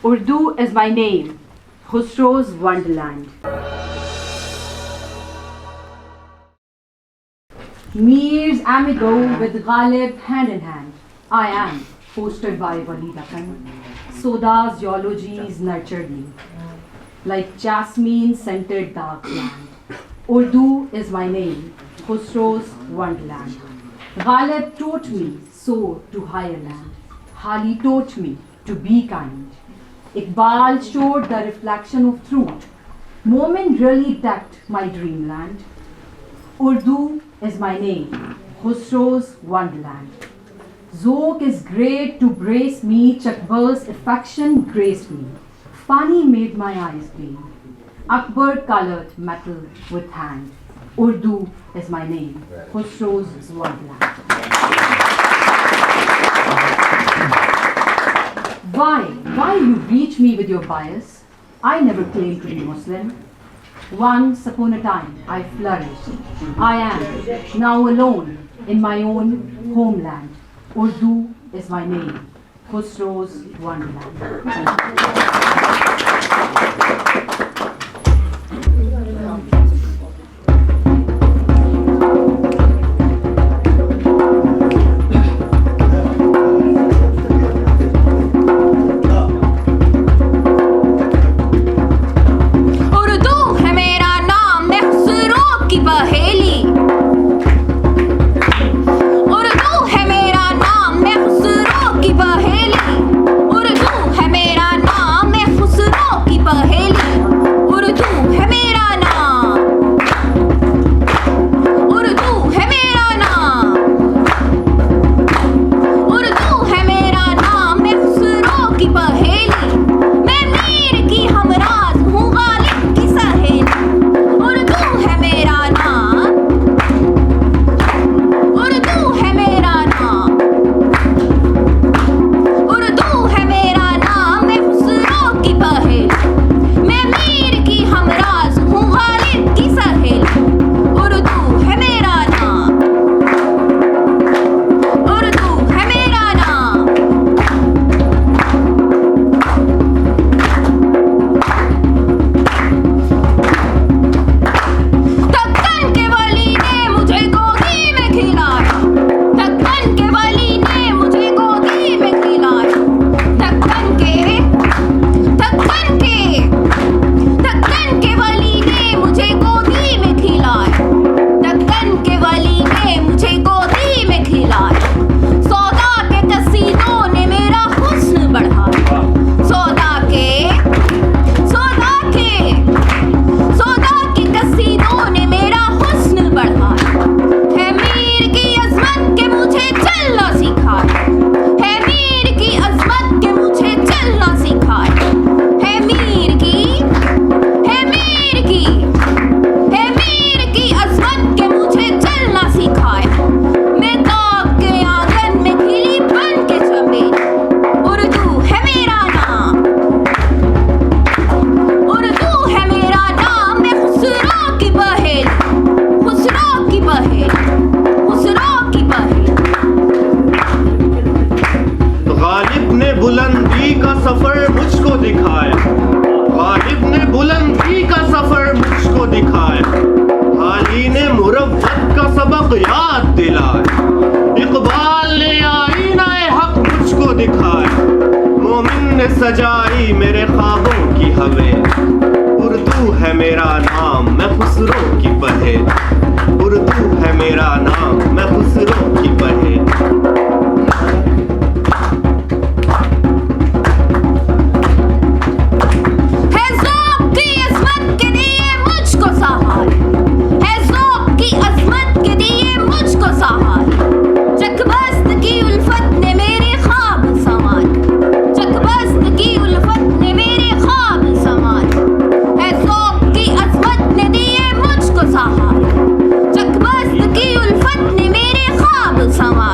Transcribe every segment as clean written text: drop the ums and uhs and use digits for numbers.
Urdu is my name, Khusro's Wonderland. Mir's amigo with Ghalib hand in hand. I am, hosted by Waleed Akan. Soda's eulogies nurtured me, like jasmine-scented dark land. Urdu is my name, Khusro's Wonderland. Ghalib taught me so to higher land. Hali taught me to be kind. Iqbal showed the reflection of truth. Momin really decked my dreamland. Urdu is my name, Khusro's Wonderland. Zouk is great to brace me, Chakbar's affection graced me. Fani made my eyes gleam. Akbar colored metal with hand. Urdu is my name, Khusro's Wonderland. Why you reach me with your bias? I never claimed to be Muslim. Once upon a time, I flourished. I am now alone in my own homeland. Urdu is my name, Khusro's Wonderland. बुलंदी का सफर मुझको दिखाया, गालिब ने बुलंदी का सफर मुझको दिखाया, हाली ने मुरव्वत का सबक याद दिलाया, इकबाल ने आईनाए हक मुझको दिखाया, मोमिन ने सजाई मेरे ख्वाबों की हवेली, उर्दू है मेरा नाम मैं खुसरो की पहेली, उर्दू है मेरा नाम मैं खुसरो की पहेली। Sama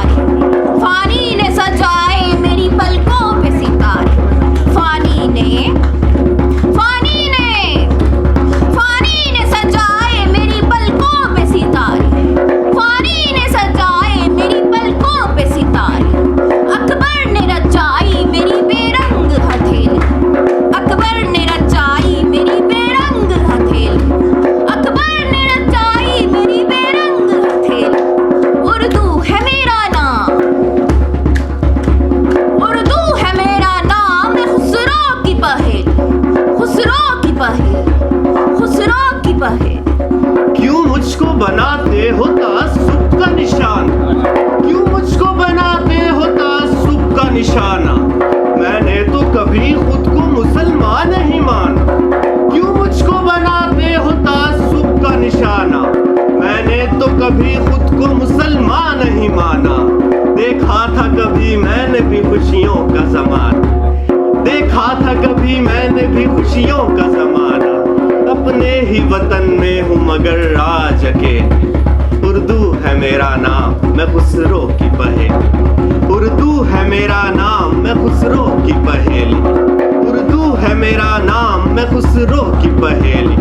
कभी खुद को मुसलमान नहीं माना। देखा था कभी मैंने भी खुशियों का ज़माना, देखा था कभी मैंने भी खुशियों का ज़माना। अपने ही वतन में हूँ मगर आज अकेले, उर्दू है मेरा नाम मैं खुसरो की पहेली। उर्दू है मेरा नाम मैं खुसरो की पहेली। उर्दू है मेरा नाम मैं खुसरो की पहेली।